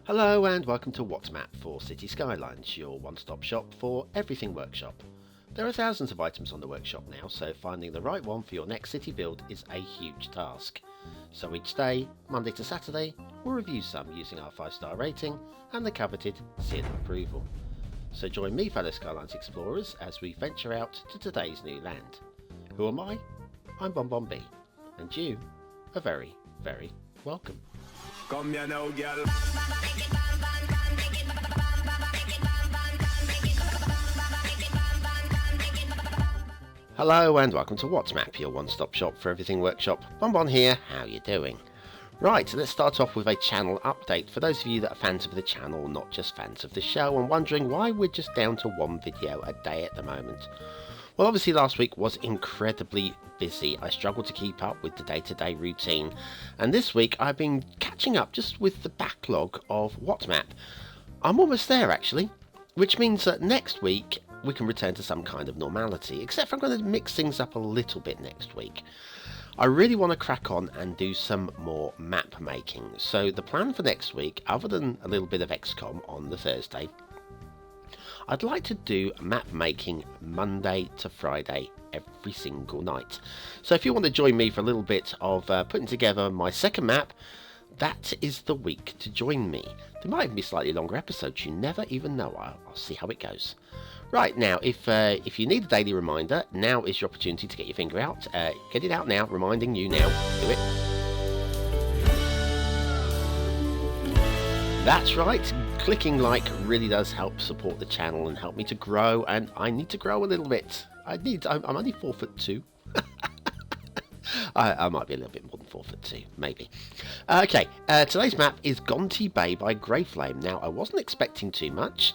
Hello and welcome to What's Map for Cities Skylines, your one-stop shop for everything workshop. There are thousands of items on the workshop now, so finding the right one for your next city build is a huge task. So each day, Monday to Saturday, we'll review some using our 5-star rating and the coveted seal of approval. So join me, fellow Skylines explorers, as we venture out to today's new land. Who am I? I'm BonBonB, and you are very, very welcome. Come here now, girl. Hello and welcome to What's Map, your one-stop shop for everything workshop. BonBon here, how you doing? Right, let's start off with a channel update for those of you that are fans of the channel, not just fans of the show, and wondering why we're just down to one video a day at the moment. Well, obviously last week was incredibly busy. I struggled to keep up with the day-to-day routine, and this week I've been catching up just with the backlog of What's Map. I'm almost there actually, which means that next week we can return to some kind of normality, except for I'm going to mix things up a little bit next week. I really want to crack on and do some more map making, so the plan for next week, other than a little bit of XCOM on the Thursday, I'd like to do map making Monday to Friday every single night. So if you want to join me for a little bit of putting together my second map, that is the week to join me. There might even be slightly longer episodes, you never even know. I'll see how it goes. Right, now if you need a daily reminder, now is your opportunity to get your finger out. Get it out now, reminding you now. Do it. That's right, clicking like really does help support the channel and help me to grow, and I need to grow a little bit. I'm only 4'2". I might be a little bit more than 4'2", maybe. Okay, today's map is Gonti Bay by Greyflame. Now, I wasn't expecting too much,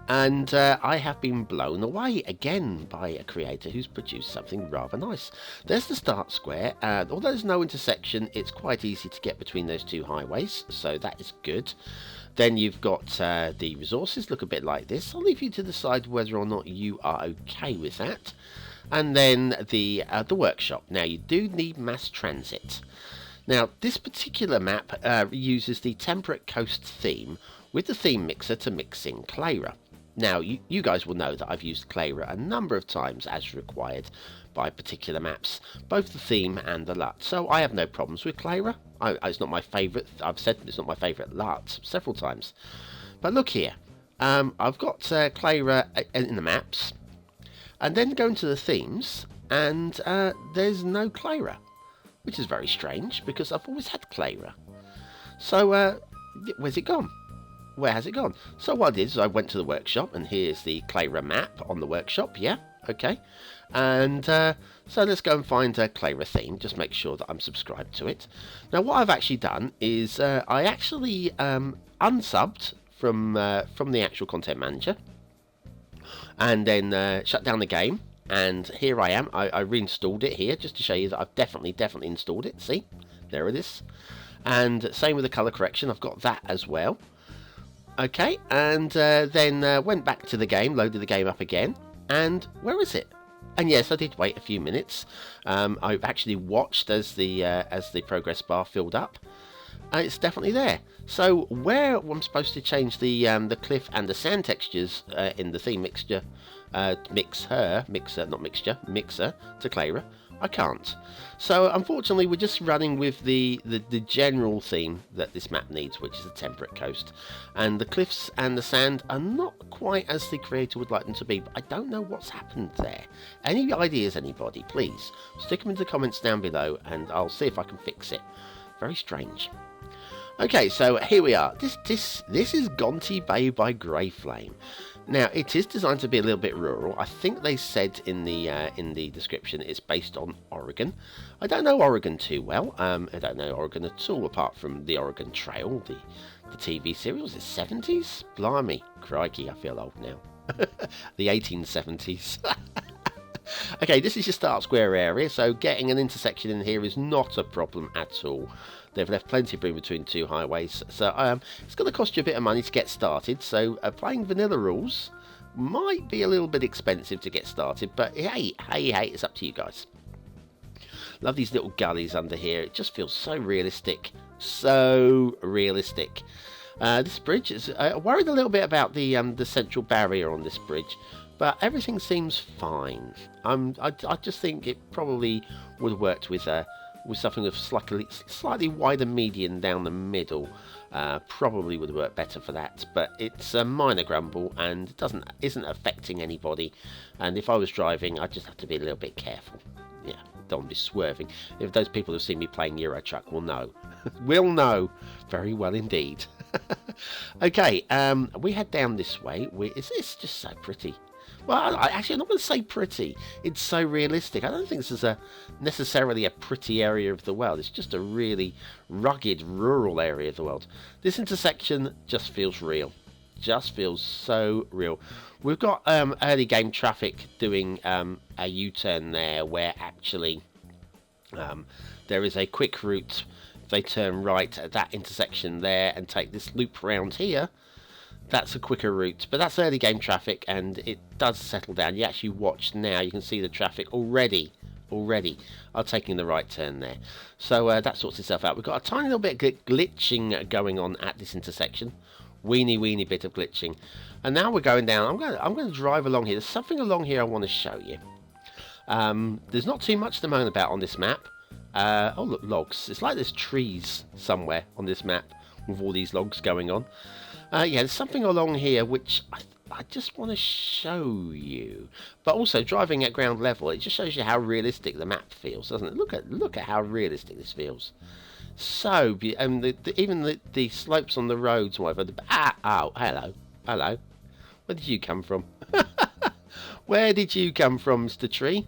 and I have been blown away again by a creator who's produced something rather nice. There's the start square. Although there's no intersection, it's quite easy to get between those two highways, so that is good. Then you've got the resources, look a bit like this. I'll leave you to decide whether or not you are okay with that. And then the workshop. Now, you do need mass transit. Now, this particular map uses the Temperate Coast theme with the theme mixer to mix in Clara. Now, you guys will know that I've used Clara a number of times as required by particular maps, both the theme and the LUT. So I have no problems with Clara. It's not my favourite. I've said it's not my favourite LUT several times. But look here. I've got Clara in the maps. And then go into the themes, and there's no Clara, which is very strange because I've always had Clara. So where's it gone? Where has it gone? So what I did is I went to the workshop, and here's the Clara map on the workshop. Yeah, okay. And so let's go and find a Clara theme. Just make sure that I'm subscribed to it. Now what I've actually done is I actually unsubbed from the actual content manager, and then shut down the game, and here I am. I reinstalled it here just to show you that I've definitely installed it. See, there it is. And same with the color correction, I've got that as well. Okay, and then went back to the game, loaded the game up again, and where is it? And yes, I did wait a few minutes. I've actually watched as the progress bar filled up. It's definitely there. So where I'm supposed to change the cliff and the sand textures in the theme mixer to Clara, I can't. So unfortunately we're just running with the general theme that this map needs, which is the Temperate Coast. And the cliffs and the sand are not quite as the creator would like them to be, but I don't know what's happened there. Any ideas, anybody, please stick them in the comments down below and I'll see if I can fix it. Very strange. Okay, so here we are. This is Gonti Bay by Greyflame. Now, it is designed to be a little bit rural. I think they said in the description it's based on Oregon. I don't know Oregon too well. I don't know Oregon at all, apart from the Oregon Trail, the TV series. It's 70s? Blimey, crikey, I feel old now. The 1870s. Okay, this is your start square area, so getting an intersection in here is not a problem at all. They've left plenty of room between two highways, so it's going to cost you a bit of money to get started, so playing vanilla rules might be a little bit expensive to get started, but hey, it's up to you guys. Love these little gullies under here, it just feels so realistic, This bridge is worried a little bit about the central barrier on this bridge, but everything seems fine. I just think it probably would have worked with something with slightly wider median down the middle. Probably would work better for that, but it's a minor grumble and isn't affecting anybody. And if I was driving, I'd just have to be a little bit careful. Yeah, don't be swerving. If those people who've seen me playing Euro Truck will know, will know very well indeed. Okay, we head down this way. It's just so pretty. Well, actually, I'm not going to say pretty. It's so realistic. I don't think this is necessarily a pretty area of the world. It's just a really rugged, rural area of the world. This intersection just feels real. Just feels so real. We've got early game traffic doing a U-turn there, where actually there is a quick route. They turn right at that intersection there and take this loop around here. That's a quicker route, but that's early game traffic, and it does settle down. You actually watch now, you can see the traffic already are taking the right turn there. So that sorts itself out. We've got a tiny little bit of glitching going on at this intersection. Weeny bit of glitching. And now we're going down. I'm going to drive along here. There's something along here I want to show you. There's not too much to moan about on this map. Oh look, logs. It's like there's trees somewhere on this map with all these logs going on. Yeah, there's something along here which I just want to show you. But also, driving at ground level, it just shows you how realistic the map feels, doesn't it? Look at how realistic this feels. So, even the slopes on the roads, whatever. Oh, hello. Where did you come from? Where did you come from, Mr. Tree?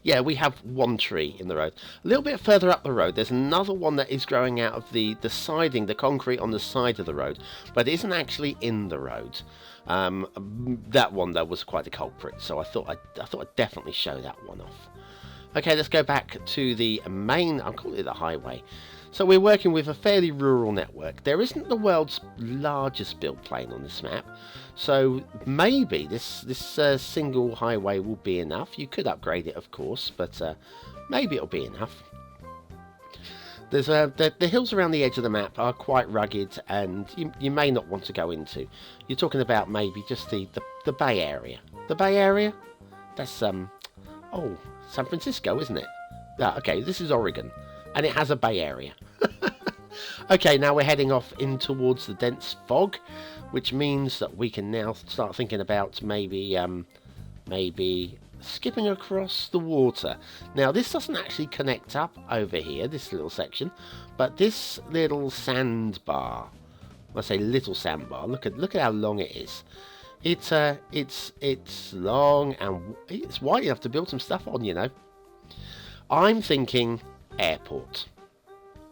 Yeah, we have one tree in the road. A little bit further up the road, there's another one that is growing out of the siding, the concrete on the side of the road, but it isn't actually in the road. That one, though, was quite the culprit, so I thought I'd definitely show that one off. Okay, let's go back to the main, I'll call it the highway. So we're working with a fairly rural network. There isn't the world's largest build plane on this map, so maybe this single highway will be enough. You could upgrade it, of course, but maybe it'll be enough. There's the hills around the edge of the map are quite rugged, and you may not want to go into. You're talking about maybe just the Bay Area. The Bay Area? That's oh, San Francisco, isn't it? Yeah, okay, this is Oregon, and it has a Bay Area. Okay, now we're heading off in towards the dense fog, which means that we can now start thinking about maybe skipping across the water. Now, this doesn't actually connect up over here, this little section, but this little sandbar, when I say little sandbar, look at how long it is. It's long and it's wide enough to build some stuff on, you know. I'm thinking airport.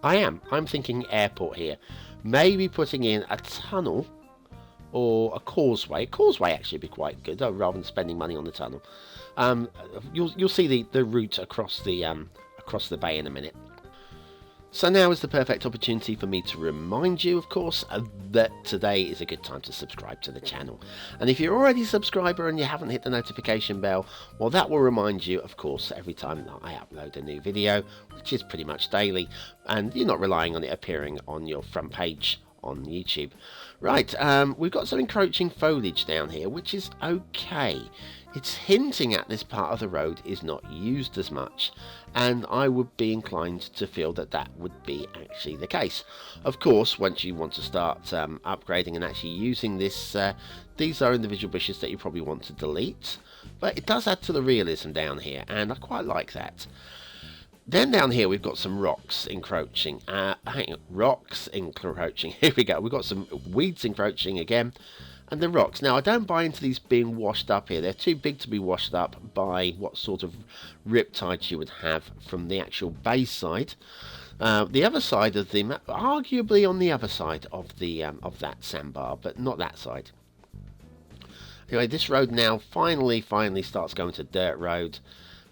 I'm thinking airport here. Maybe putting in a tunnel or a causeway. A causeway actually would be quite good, though, rather than spending money on the tunnel. You'll see the route across the bay in a minute. So now is the perfect opportunity for me to remind you, of course, that today is a good time to subscribe to the channel. And if you're already a subscriber and you haven't hit the notification bell, well, that will remind you, of course, every time that I upload a new video, which is pretty much daily, and you're not relying on it appearing on your front page on YouTube. Right, we've got some encroaching foliage down here, which is okay. It's hinting at this part of the road is not used as much, and I would be inclined to feel that that would be actually the case. Of course, once you want to start upgrading and actually using this, these are individual bushes that you probably want to delete, but it does add to the realism down here, and I quite like that. Then down here we've got some rocks encroaching. Rocks encroaching. Here we go. We've got some weeds encroaching again. And the rocks. Now, I don't buy into these being washed up here. They're too big to be washed up by what sort of riptides you would have from the actual bay side. The other side of the map, arguably on the other side of the that sandbar, but not that side. Anyway, this road now finally starts going to dirt road.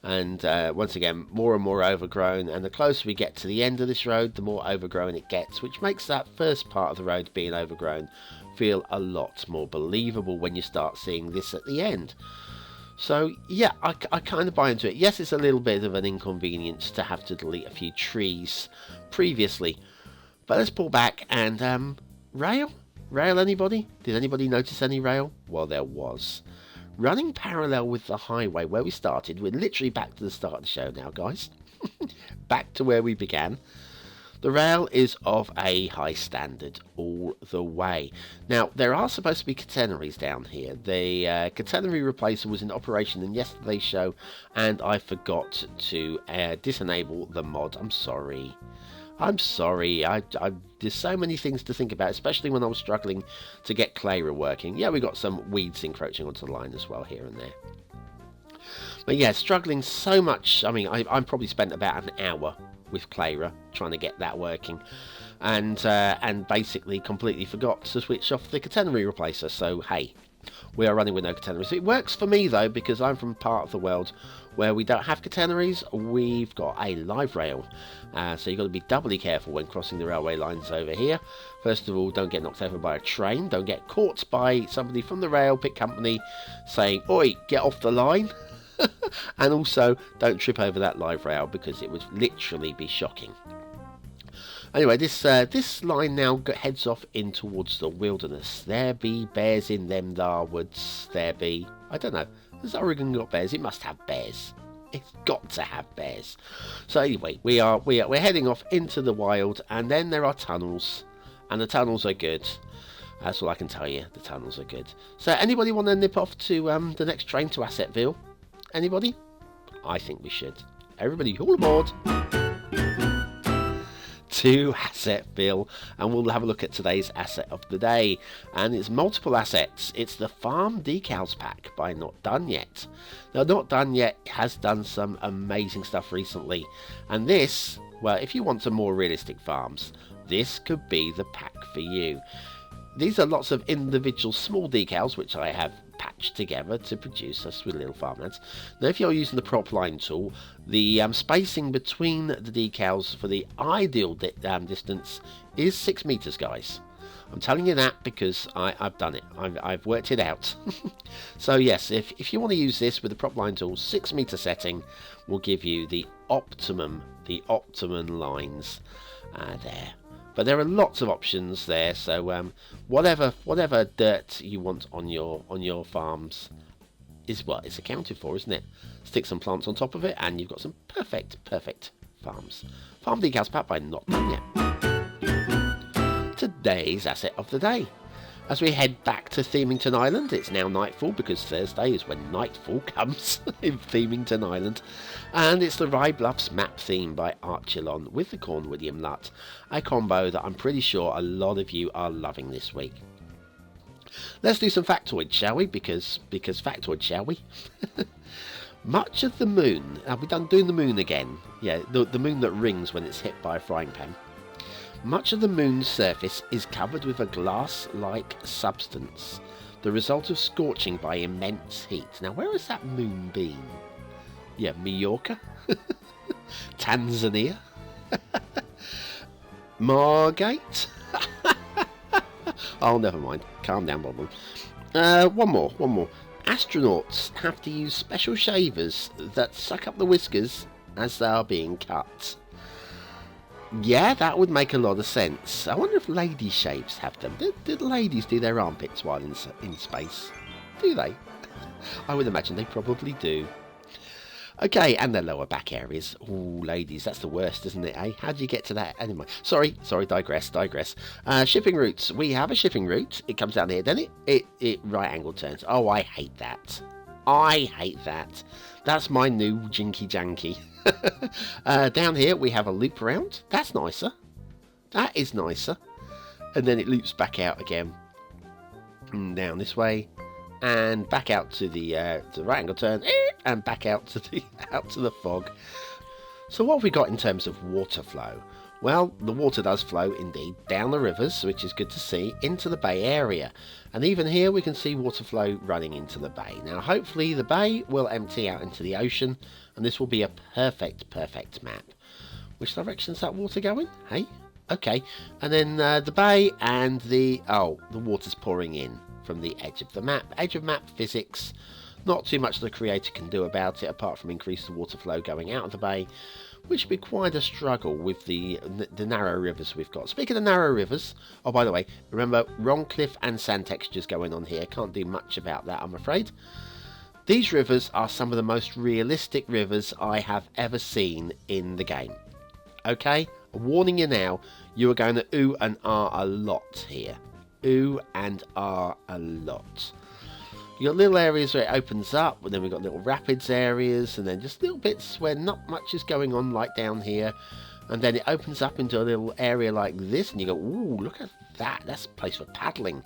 And once again, more and more overgrown, and the closer we get to the end of this road, the more overgrown it gets, which makes that first part of the road being overgrown feel a lot more believable when you start seeing this at the end. So yeah, I kind of buy into it. Yes, it's a little bit of an inconvenience to have to delete a few trees previously, but let's pull back and Rail? Rail, anybody? Did anybody notice any rail? Well, there was. Running parallel with the highway where we started. We're literally back to the start of the show now, guys. Back to where we began. The rail is of a high standard all the way. Now, there are supposed to be catenaries down here. The catenary replacer was in operation in yesterday's show, and I forgot to disenable the mod. I'm sorry. I'm sorry. There's so many things to think about, especially when I was struggling to get Clara working. Yeah, we got some weeds encroaching onto the line as well here and there. But yeah, struggling so much. I mean, I probably spent about an hour with Clara trying to get that working, and basically completely forgot to switch off the catenary replacer. So hey, we are running with no catenaries. It works for me though, because I'm from part of the world where we don't have catenaries. We've got a live rail, so you've got to be doubly careful when crossing the railway lines over here. First of all, don't get knocked over by a train. Don't get caught by somebody from the rail pick company saying, "Oi, get off the line." And also, don't trip over that live rail, because it would literally be shocking. Anyway, this line now heads off in towards the wilderness. There be bears in them thar woods. There be, I don't know, has Oregon got bears? It must have bears. It's got to have bears. So anyway, we're heading off into the wild, and then there are tunnels, and the tunnels are good. That's all I can tell you. The tunnels are good. So anybody want to nip off to the next train to Assetville? Anybody? I think we should. Everybody, all aboard to Assetville, and we'll have a look at today's asset of the day. And it's multiple assets. It's the Farm Decals Pack by Not Done Yet. Now, Not Done Yet has done some amazing stuff recently. And this, well, if you want some more realistic farms, this could be the pack for you. These are lots of individual small decals, which I have patched together to produce us with little farmlands. Now, if you're using the prop line tool, the spacing between the decals for the ideal distance is 6 meters, guys. I'm telling you that because I've done it. I've worked it out. So yes, if you want to use this with the prop line tool, 6 meter setting will give you the optimum lines there. But there are lots of options there, so whatever dirt you want on your farms is what it's accounted for, isn't it? Stick some plants on top of it, and you've got some perfect farms. Farm Decals Pack by Not Done Yet. Today's asset of the day. As we head back to Themington Island, it's now nightfall, because Thursday is when nightfall comes in Themington Island. And it's the Rye Bluffs map theme by Archilon with the Cornwallian Lut, a combo that I'm pretty sure a lot of you are loving this week. Let's do some factoids, shall we? Because factoids, shall we? Much of the moon, are we done doing the moon again? Yeah, the moon that rings when it's hit by a frying pan. Much of the moon's surface is covered with a glass-like substance, the result of scorching by immense heat. Now, where has that moon been? Yeah, Mallorca? Tanzania? Margate? Oh, never mind. Calm down, BonBonB. One more. Astronauts have to use special shavers that suck up the whiskers as they are being cut. Yeah, that would make a lot of sense. I wonder if lady shaves have them. Did ladies do their armpits while in space? Do they? I would imagine they probably do. Okay, and their lower back areas. Ooh, ladies, that's the worst, isn't it, eh? How do you get to that? Anyway, sorry, digress. Shipping routes. We have a shipping route. It comes down here, doesn't it? It right angle turns. Oh, I hate that. That's my new jinky janky. Down here we have a loop around. That's nicer. That is nicer. And then it loops back out again. Down this way. And back out to the right angle turn. And back out to the fog. So what have we got in terms of water flow? Well, the water does flow indeed down the rivers, which is good to see, into the bay area. And even here we can see water flow running into the bay. Now hopefully the bay will empty out into the ocean, and this will be a perfect map. Which direction is that water going? Hey? Okay. And then the bay and the water's pouring in from the edge of the map. Edge of map physics. Not too much the creator can do about it apart from increase the water flow going out of the bay, which would be quite a struggle with the narrow rivers we've got. Speaking of narrow rivers, oh, by the way, remember, wrong cliff and sand textures going on here. Can't do much about that, I'm afraid. These rivers are some of the most realistic rivers I have ever seen in the game. Okay? I'm warning you now, you are going to ooh and ah a lot here. Ooh and ah a lot. You've got little areas where it opens up, and then we've got little rapids areas, and then just little bits where not much is going on, like down here. And then it opens up into a little area like this, and you go, ooh, look at that. That's a place for paddling.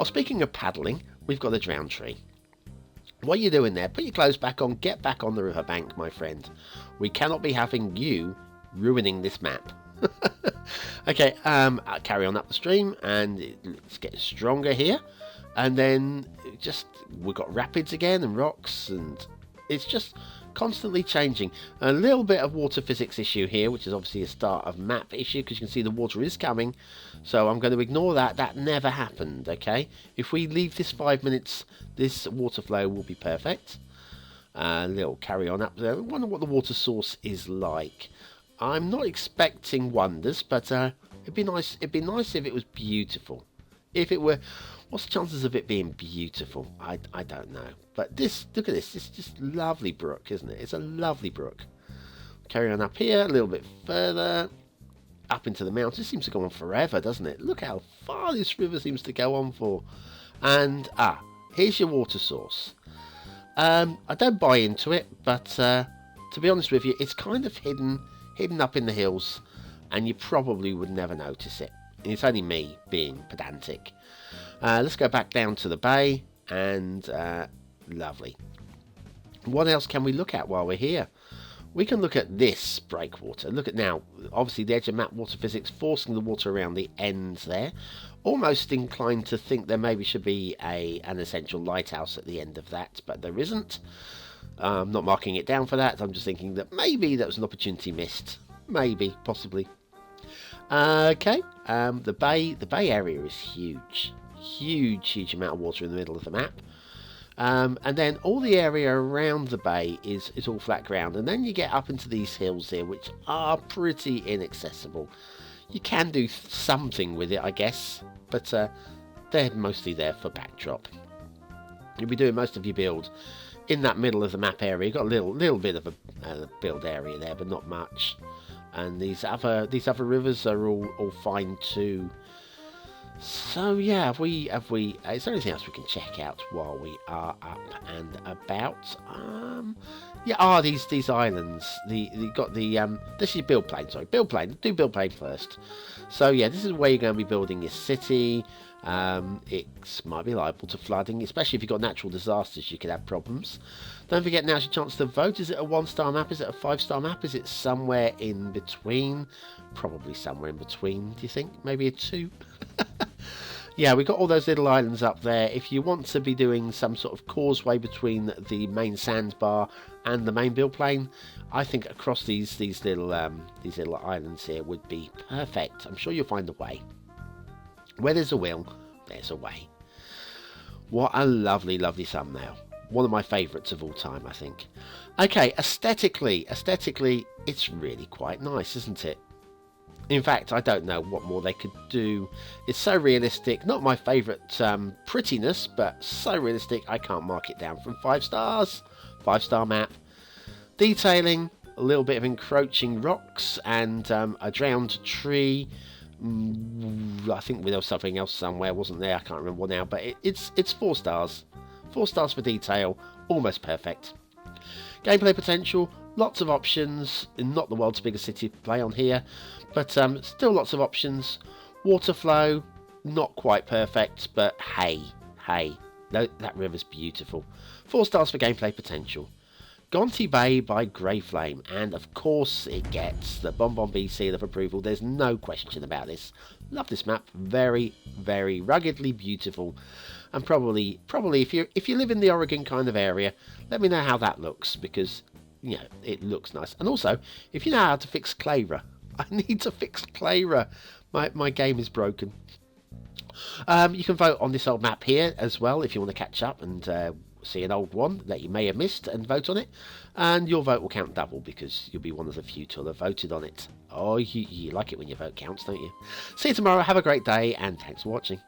Oh, speaking of paddling, we've got the drown tree. What are you doing there? Put your clothes back on, get back on the riverbank, my friend. We cannot be having you ruining this map. Okay, I'll carry on up the stream, and it's getting stronger here. And then we've got rapids again and rocks, and it's just constantly changing. A little bit of water physics issue here, which is obviously a start of map issue, because you can see the water is coming. So I'm going to ignore that. That never happened, okay? If we leave this 5 minutes, this water flow will be perfect. A little carry on up there. I wonder what the water source is like. I'm not expecting wonders, but it'd be nice. It'd be nice if it was beautiful. If it were, what's the chances of it being beautiful? I don't know. But this, look at this. It's just lovely brook, isn't it? It's a lovely brook. Carry on up here a little bit further, up into the mountains. It seems to go on forever, doesn't it? Look how far this river seems to go on for. And here's your water source. I don't buy into it, but to be honest with you, it's kind of hidden up in the hills, and you probably would never notice it. It's only me being pedantic. Let's go back down to the bay, and lovely. What else can we look at while we're here? We can look at this breakwater. Look at now, obviously the edge of map water physics forcing the water around the ends there. Almost inclined to think there maybe should be an essential lighthouse at the end of that, but there isn't. I'm not marking it down for that. I'm just thinking that maybe that was an opportunity missed. Maybe, possibly. Okay, the bay area is huge. Huge amount of water in the middle of the map. And then all the area around the bay is all flat ground. And then you get up into these hills here, which are pretty inaccessible. You can do something with it, I guess, but they're mostly there for backdrop. You'll be doing most of your build in that middle of the map area. You've got a little bit of a build area there, but not much. And these other rivers are all fine too. So yeah, have we? Is there anything else we can check out while we are up and about? Yeah, these islands. This is your build plane. Sorry, build plane. Do build plane first. So yeah, this is where you're going to be building your city. It might be liable to flooding, especially if you've got natural disasters. You could have problems. Don't forget, now's your chance to vote. Is it a 1-star map? Is it a 5-star map? Is it somewhere in between? Probably somewhere in between, do you think? Maybe a 2? Yeah, we've got all those little islands up there. If you want to be doing some sort of causeway between the main sandbar and the main build plane, I think across these little islands here would be perfect. I'm sure you'll find a way. Where there's a will, there's a way. What a lovely thumbnail. One of my favourites of all time, I think. Okay, aesthetically, it's really quite nice, isn't it? In fact, I don't know what more they could do. It's so realistic. Not my favourite prettiness, but so realistic I can't mark it down from 5 stars. 5-star map. Detailing, a little bit of encroaching rocks and a drowned tree. I think there was something else somewhere, wasn't there? I can't remember what now, but it's 4 stars. 4 stars for detail, almost perfect. Gameplay potential, lots of options. Not the world's biggest city to play on here, but still lots of options. Water flow, not quite perfect, but hey, that river's beautiful. 4 stars for gameplay potential. Gonti Bay by Grey Flame, and of course it gets the BonBonB seal of approval. There's no question about this. Love this map, very ruggedly beautiful, and probably if you live in the Oregon kind of area, let me know how that looks, because you know it looks nice. And also, if you know how to fix Clayra, I need to fix Clayra. My game is broken. You can vote on this old map here as well if you want to catch up and see an old one that you may have missed and vote on it, and your vote will count double because you'll be one of the few to have voted on it. Oh, you like it when your vote counts, don't you? See you tomorrow, have a great day, and thanks for watching.